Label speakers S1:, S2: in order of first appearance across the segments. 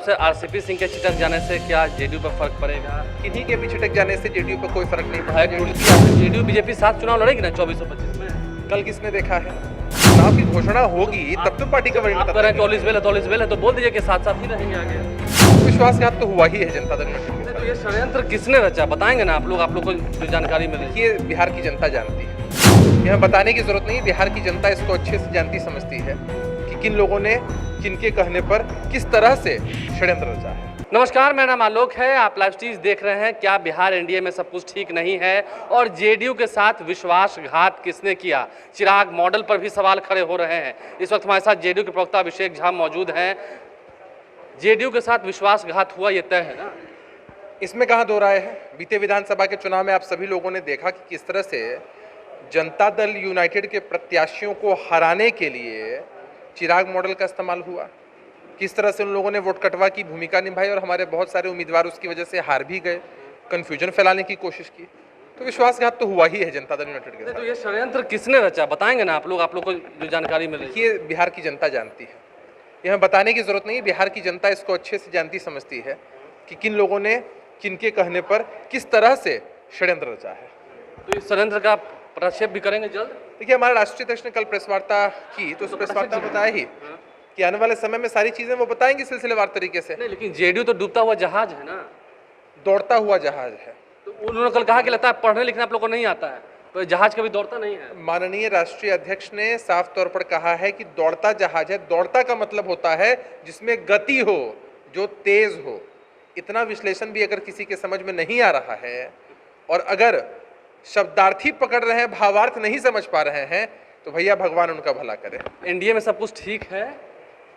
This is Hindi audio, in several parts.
S1: आपसे आरसीपी सिंह के छिटक जाने से क्या जेडीयू पर फर्क पड़ेगा?
S2: किन्हीं के भी छिटक जाने से जेडीयू पर कोई फर्क नहीं
S1: विधायक
S2: पड़ेगा।
S1: टूट जेडीयू बीजेपी साथ चुनाव लड़ेगी ना 2425 में?
S2: कल किसने देखा है? चुनाव की घोषणा होगी तब तो पार्टी का
S1: आप
S2: वरिष्ठ
S1: कह रहे हैं 44 वेल है तो बोल दीजिए कि साथ साथ ही रहेंगे आगे।
S2: विश्वासघात तो हुआ ही है जनता दल यूनाइटेड के
S1: तो
S2: साथ।
S1: ये षड्यंत्र किसने रचा बताएंगे ना आप लोग को जो जानकारी मिल रही है।
S2: ये बिहार की जनता जानती है, यहाँ बताने की जरूरत नहीं। बिहार की जनता इसको अच्छे से जानती समझती है कि किन लोगों ने किनके कहने पर किस तरह से षड्यंत्र रचा है।
S1: नमस्कार, मेरा नाम आलोक है। आप लाइव स्ट्रीम देख रहे हैं। क्या बिहार एनडीए में सब कुछ ठीक नहीं है और जेडीयू के साथ विश्वासघात किसने किया? चिराग मॉडल पर भी सवाल खड़े हो रहे हैं। इस वक्त हमारे साथ जेडीयू के प्रवक्ता अभिषेक झा मौजूद हैं। जेडीयू के साथ विश्वासघात हुआ ये तय है ना?
S2: इसमें कहाँ दो राय है। बीते विधानसभा के चुनाव में आप सभी लोगों ने देखा कि किस तरह से जनता दल यूनाइटेड के प्रत्याशियों को हराने के लिए चिराग मॉडल का इस्तेमाल हुआ। किस तरह से उन लोगों ने वोट कटवा की भूमिका निभाई और हमारे बहुत सारे उम्मीदवार उसकी वजह से हार भी गए, कन्फ्यूजन फैलाने की कोशिश की। तो विश्वासघात तो हुआ ही है जनता दल यूनाइटेड के
S1: तो
S2: साथ।
S1: ये षड्यंत्र किसने रचा बताएंगे ना आप लोग को जो जानकारी मिल रही है।
S2: ये बिहार की जनता जानती है, यहाँ बताने की जरूरत नहीं। बिहार की जनता इसको अच्छे से जानती समझती है कि किन लोगों ने किनके कहने पर किस तरह से षड्यंत्र रचा है।
S1: तो इस षड्यंत्र का प्रक्षेप भी करेंगे जल्द?
S2: देखिए, हमारे राष्ट्रीय अध्यक्ष ने कल प्रेस वार्ता की तो उस प्रेस वार्ता में बताया ही कि आने वाले समय में सारी चीजें वो बताएंगे सिलसिलेवार तरीके से।
S1: नहीं, लेकिन जेडीयू तो डूबता हुआ जहाज है ना,
S2: दौड़ता हुआ जहाज है।
S1: तो उन्होंने कल कहा कि लगता है पढ़ने लिखने आप लोग को नहीं आता है, तो जहाज कभी दौड़ता नहीं है।
S2: माननीय राष्ट्रीय अध्यक्ष ने साफ तौर पर कहा है कि दौड़ता जहाज है। दौड़ता का मतलब होता है जिसमें गति हो, जो तेज हो। इतना विश्लेषण भी अगर किसी के समझ में नहीं आ रहा है और अगर शब्दार्थी पकड़ रहे हैं, भावार्थ नहीं समझ पा रहे हैं, तो भैया भगवान उनका भला करे।
S1: एनडीए में सब कुछ ठीक है?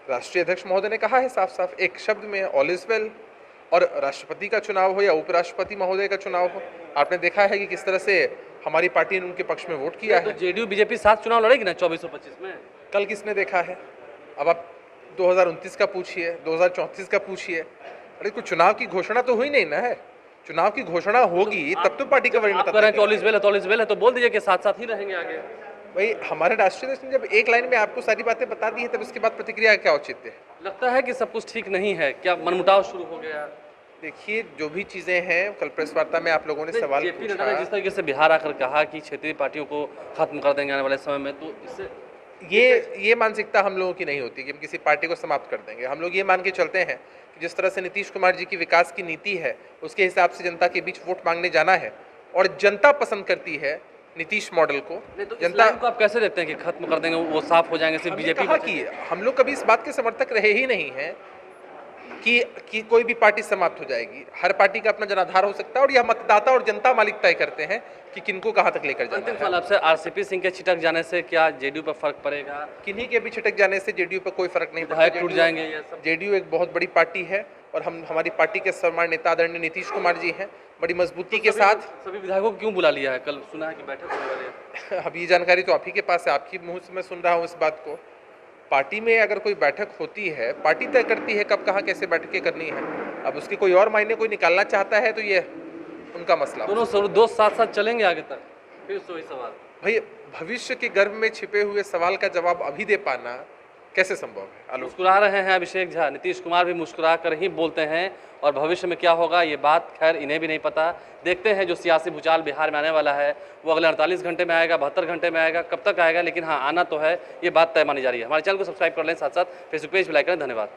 S2: राष्ट्रीय अध्यक्ष महोदय ने कहा है साफ साफ एक शब्द में, ऑल इज वेल। और राष्ट्रपति का चुनाव हो या उपराष्ट्रपति महोदय का चुनाव हो, आपने देखा है कि किस तरह से हमारी पार्टी ने उनके पक्ष में वोट किया
S1: तो
S2: है।
S1: जेडीयू बीजेपी साथ चुनाव लड़ेगी ना 2425 में?
S2: कल किसने देखा है? अब आप 2029 का पूछिए, 2034 का पूछिए। अरे कोई चुनाव की घोषणा तो हुई नहीं ना है। चुनाव की घोषणा होगी तब तो पार्टी का वरिष्ठ
S1: आप कह रहे हैं 44 वेल है तो बोल दीजिए कि साथ साथ ही रहेंगे आगे।
S2: भाई, हमारे राष्ट्रीय अध्यक्ष ने जब एक लाइन में आपको सारी बातें बता दी है तब उसके बाद प्रतिक्रिया क्या औचित्य है?
S1: लगता है कि सब कुछ ठीक नहीं है, क्या मनमुटाव शुरू हो गया?
S2: देखिए, जो भी चीजें हैं, कल प्रेस वार्ता में आप लोगों ने सवाल
S1: जेपी नड्डा ने
S2: पूछा।
S1: जिस तरीके से बिहार आकर कहा कि क्षेत्रीय पार्टियों को खत्म कर देंगे आने वाले समय में, तो इससे
S2: ये मानसिकता हम लोगों की नहीं होती कि हम किसी पार्टी को समाप्त कर देंगे। हम लोग ये मान के चलते हैं कि जिस तरह से नीतीश कुमार जी की विकास की नीति है उसके हिसाब से जनता के बीच वोट मांगने जाना है और जनता पसंद करती है नीतीश मॉडल को।
S1: तो इस
S2: जनता
S1: लाइन को आप कैसे देखते हैं कि खत्म कर देंगे, वो साफ हो जाएंगे, सिर्फ
S2: हमने
S1: बीजेपी
S2: कहा कि हम लोग कभी इस बात के समर्थक रहे ही नहीं हैं कि कोई भी पार्टी समाप्त हो जाएगी। हर पार्टी का अपना जनाधार हो सकता है और यह मतदाता और जनता मालिक तय करते हैं कि किनको कहां तक लेकर जाना
S1: अंतिम
S2: है।
S1: सवाल आपसे, आरसीपी सिंह के छिटक जाने से क्या जेडीयू पर फर्क पड़ेगा?
S2: किन्हीं के भी छिटक जाने से जेडीयू पर कोई फर्क नहीं
S1: विधायक
S2: पड़ता।
S1: टूट जाएंगे ये सब?
S2: जेडीयू एक बहुत बड़ी पार्टी है और हमारी पार्टी के सम्मानित नेता आदरणीय नीतीश कुमार जी हैं, बड़ी मजबूती के साथ।
S1: सभी विधायकों को क्यों बुला लिया है? कल सुना है कि बैठक होने वाली है।
S2: अब ये जानकारी तो आप ही के पास है, आपकी मुंह से मैं सुन रहा हूँ इस बात को। पार्टी में अगर कोई बैठक होती है, पार्टी तय करती है कब कहाँ कैसे बैठकें करनी है। अब उसके कोई और मायने कोई निकालना चाहता है तो ये उनका मसला।
S1: दोनों दोस्त साथ साथ चलेंगे आगे तक? फिर से वही सवाल।
S2: भाई, भविष्य के गर्भ में छिपे हुए सवाल का जवाब अभी दे पाना कैसे संभव है? आलोक,
S1: मुस्कुरा रहे हैं अभिषेक झा, नीतीश कुमार भी मुस्कुरा कर ही बोलते हैं और भविष्य में क्या होगा ये बात खैर इन्हें भी नहीं पता। देखते हैं जो सियासी भूचाल बिहार में आने वाला है वो अगले 48 घंटे में आएगा, 72 घंटे में आएगा, कब तक आएगा, लेकिन हाँ आना तो है, ये बात तय मानी जा रही है। हमारे चैनल को सब्सक्राइब कर लें, साथ साथ फेसबुक पेज भी लाइक करें। धन्यवाद।